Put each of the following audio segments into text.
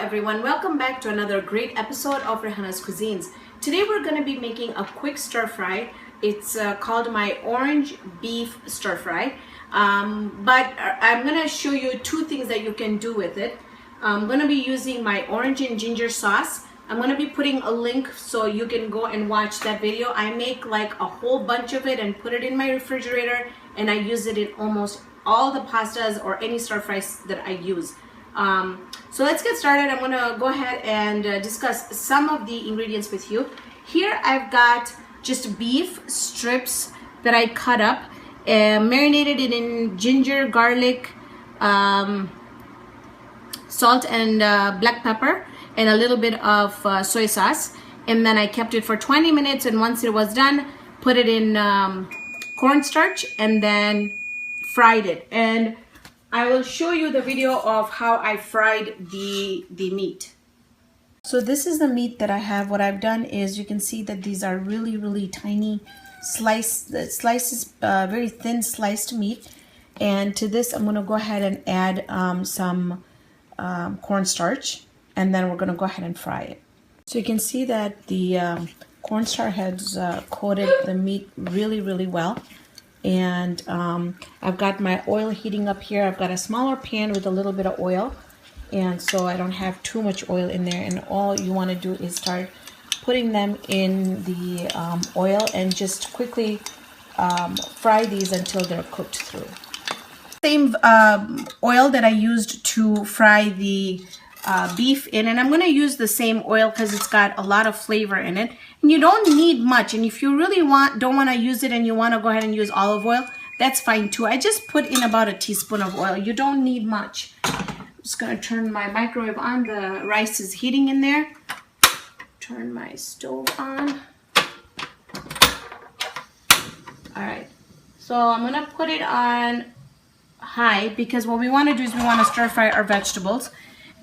everyone, welcome back to another great episode of Rehana's Cuisines. Today we're going to be making a quick stir fry. It's called my orange beef stir fry, but I'm going to show you two things that you can do with it. I'm going to be using my orange and ginger sauce. I'm going to be putting a link so you can go and watch that video. I make like a whole bunch of it and put it in my refrigerator, and I use it in almost all the pastas or any stir fries that I use. So let's get started. I'm gonna go ahead and discuss some of the ingredients with you. Here I've got just beef strips that I cut up, marinated it in ginger, garlic, salt and black pepper, and a little bit of soy sauce. And then I kept it for 20 minutes, and once it was done, put it in cornstarch and then fried it. And I will show you the video of how I fried the meat. So this is the meat that I have. What I've done is, you can see that these are really tiny slices, very thin sliced meat. And to this I'm going to go ahead and add some cornstarch, and then we're going to go ahead and fry it. So you can see that the cornstarch has coated the meat really well. And I've got my oil heating up here. I've got a smaller pan with a little bit of oil, and so I don't have too much oil in there. And all you want to do is start putting them in the oil and just quickly fry these until they're cooked through. Same oil that I used to fry the beef in, and I'm going to use the same oil because it's got a lot of flavor in it. And you don't need much, and if you really don't want to use it and you want to go ahead and use olive oil, that's fine too. I just put in about a teaspoon of oil. You don't need much. I'm just going to turn my microwave on. The rice is heating in there. Turn my stove on. Alright, so I'm going to put it on high because what we want to do is we want to stir fry our vegetables.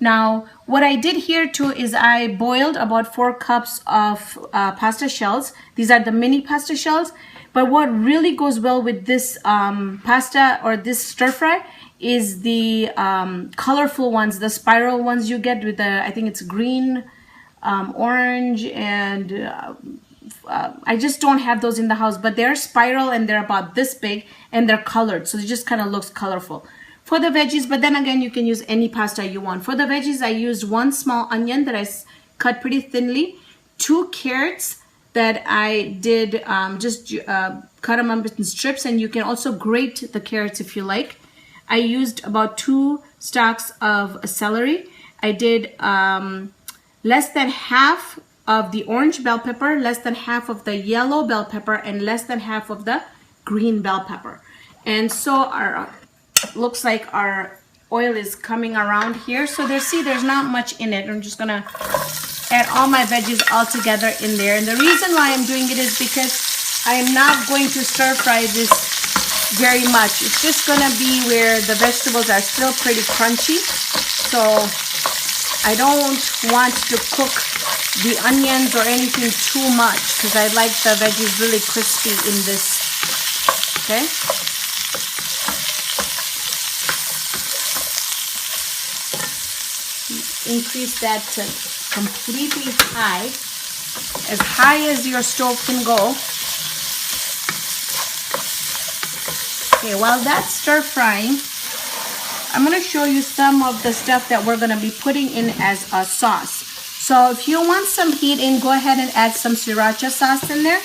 Now, what I did here too is I boiled about 4 cups of pasta shells. These are the mini pasta shells. But what really goes well with this pasta or this stir fry is the colorful ones, the spiral ones you get with the, I think it's green, orange, and I just don't have those in the house. But they're spiral and they're about this big and they're colored. So it just kind of looks colorful. For the veggies, but then again, you can use any pasta you want. For the veggies, I used 1 small onion that I cut pretty thinly, 2 carrots that I did cut them up in strips, and you can also grate the carrots if you like. I used about 2 stalks of celery. I did less than half of the orange bell pepper, less than half of the yellow bell pepper, and less than half of the green bell pepper. And so looks like our oil is coming around here. So there's not much in it. I'm just gonna add all my veggies all together in there. And the reason why I'm doing it is because I am not going to stir fry this very much. It's just gonna be where the vegetables are still pretty crunchy. So I don't want to cook the onions or anything too much because I like the veggies really crispy in this. Okay. Increase that to completely high, as high as your stove can go. Okay, while that's stir frying, I'm going to show you some of the stuff that we're going to be putting in as a sauce. So if you want some heat in, go ahead and add some sriracha sauce in there.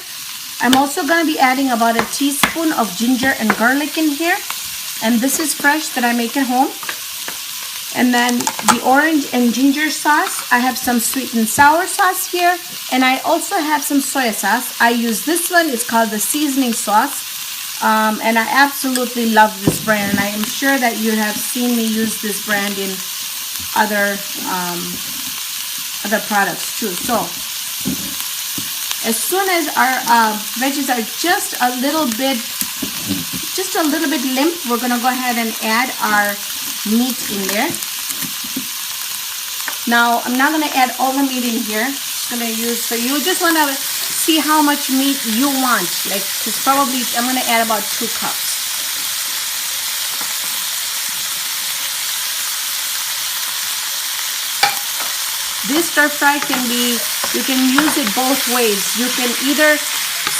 I'm also going to be adding about a teaspoon of ginger and garlic in here, and this is fresh that I make at home. And then the orange and ginger sauce. I have some sweet and sour sauce here. And I also have some soy sauce. I use this one. It's called the seasoning sauce. And I absolutely love this brand. And I am sure that you have seen me use this brand in other products too. So as soon as our veggies are just a little bit limp, we're going to go ahead and add our meat in there. Now I'm not going to add all the meat in here. I'm just going to use, so you just want to see how much meat you want. Like, because probably I'm going to add about 2 cups. this stir fry can be, you can use it both ways. You can either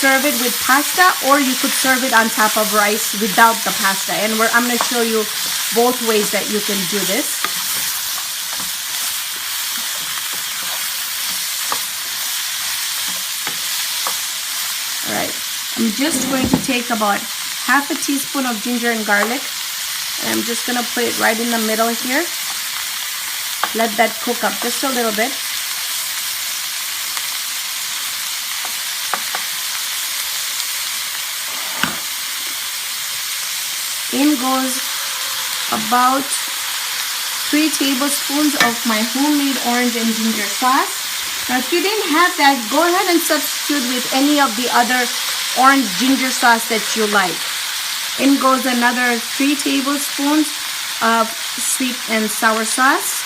serve it with pasta, or you could serve it on top of rice without the pasta. And I'm going to show you both ways that you can do this. All right, I'm just going to take about half a teaspoon of ginger and garlic, and I'm just going to put it right in the middle here. Let that cook up just a little bit. In goes about 3 tablespoons of my homemade orange and ginger sauce. Now, if you didn't have that, go ahead and substitute with any of the other orange ginger sauce that you like. In goes another 3 tablespoons of sweet and sour sauce.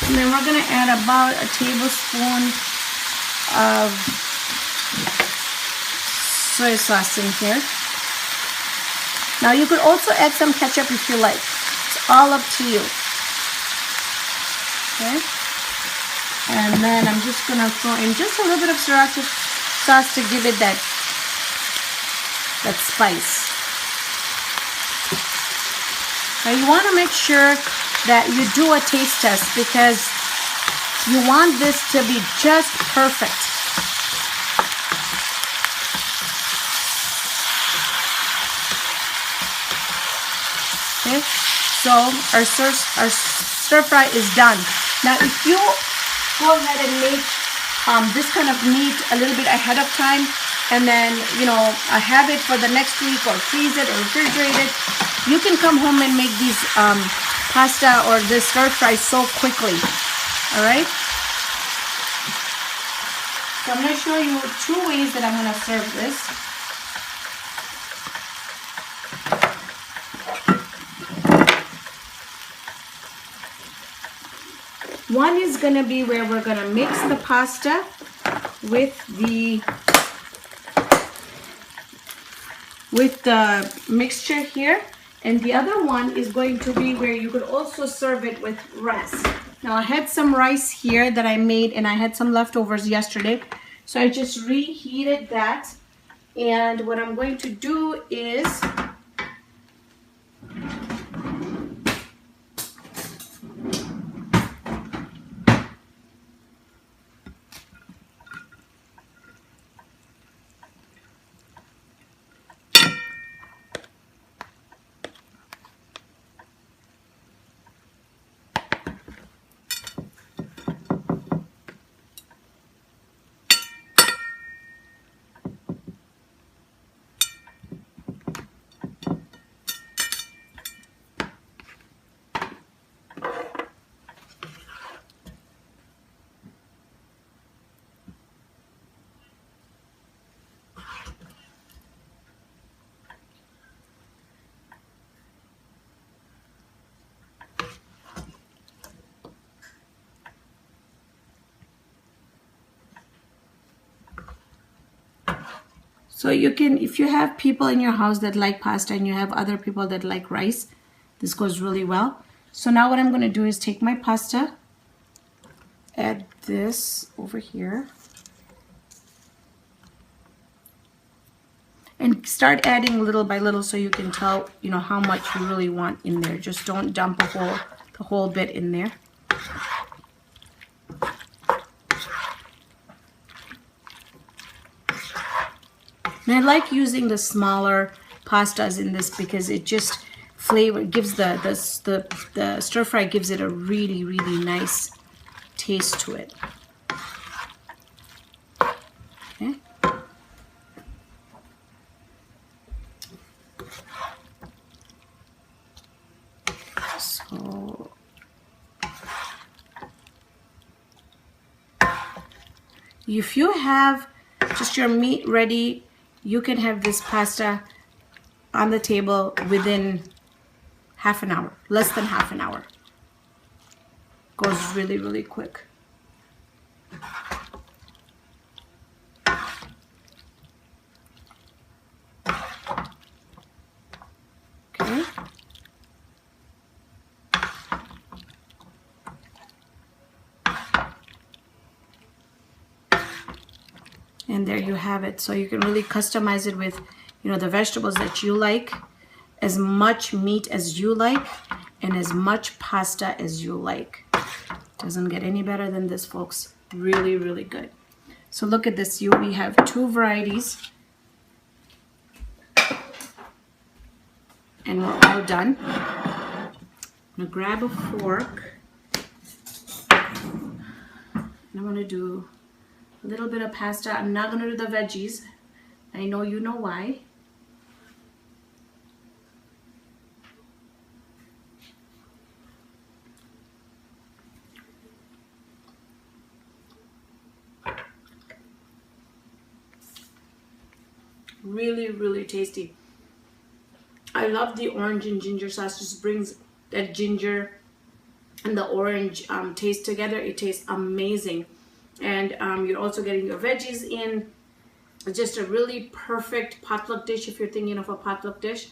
And then we're going to add about a tablespoon of soy sauce in here. Now you could also add some ketchup if you like. It's all up to you. Okay. And then I'm just going to throw in just a little bit of sriracha sauce to give it that spice. Now you want to make sure that you do a taste test, because you want this to be just perfect. Okay, so our stir fry is done. Now if you go ahead and make this kind of meat a little bit ahead of time, and then have it for the next week, or freeze it or refrigerate it, you can come home and make these pasta or this stir fry so quickly. All right, so I'm going to show you 2 ways that I'm going to serve this. One is going to be where we're going to mix the pasta with the mixture here. And the other one is going to be where you could also serve it with rice. Now I had some rice here that I made, and I had some leftovers yesterday. So I just reheated that. And what I'm going to do is so you can, if you have people in your house that like pasta and you have other people that like rice, this goes really well. So now what I'm going to do is take my pasta, add this over here, and start adding little by little so you can tell, how much you really want in there. Just don't dump the whole bit in there. And I like using the smaller pastas in this because it just gives the stir fry gives it a really, really nice taste to it. Okay. So if you have just your meat ready, you can have this pasta on the table within half an hour, less than half an hour. Goes really, really quick. And there you have it. So you can really customize it with, you know, the vegetables that you like, as much meat as you like, and as much pasta as you like. Doesn't get any better than this, folks. Really, really good. So look at this. We have 2 varieties. And we're all done. I'm gonna grab a fork. And I'm gonna do a little bit of pasta. I'm not gonna do the veggies. I know you know why. Really, really tasty. I love the orange and ginger sauce. Just brings that ginger and the orange taste together. It tastes amazing. And you're also getting your veggies in. It's just a really perfect potluck dish if you're thinking of a potluck dish.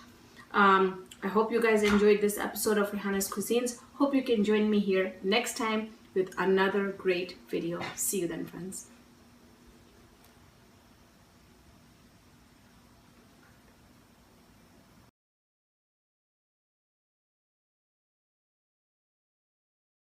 I hope you guys enjoyed this episode of Rihanna's Cuisines. Hope you can join me here next time with another great video. See you then, friends.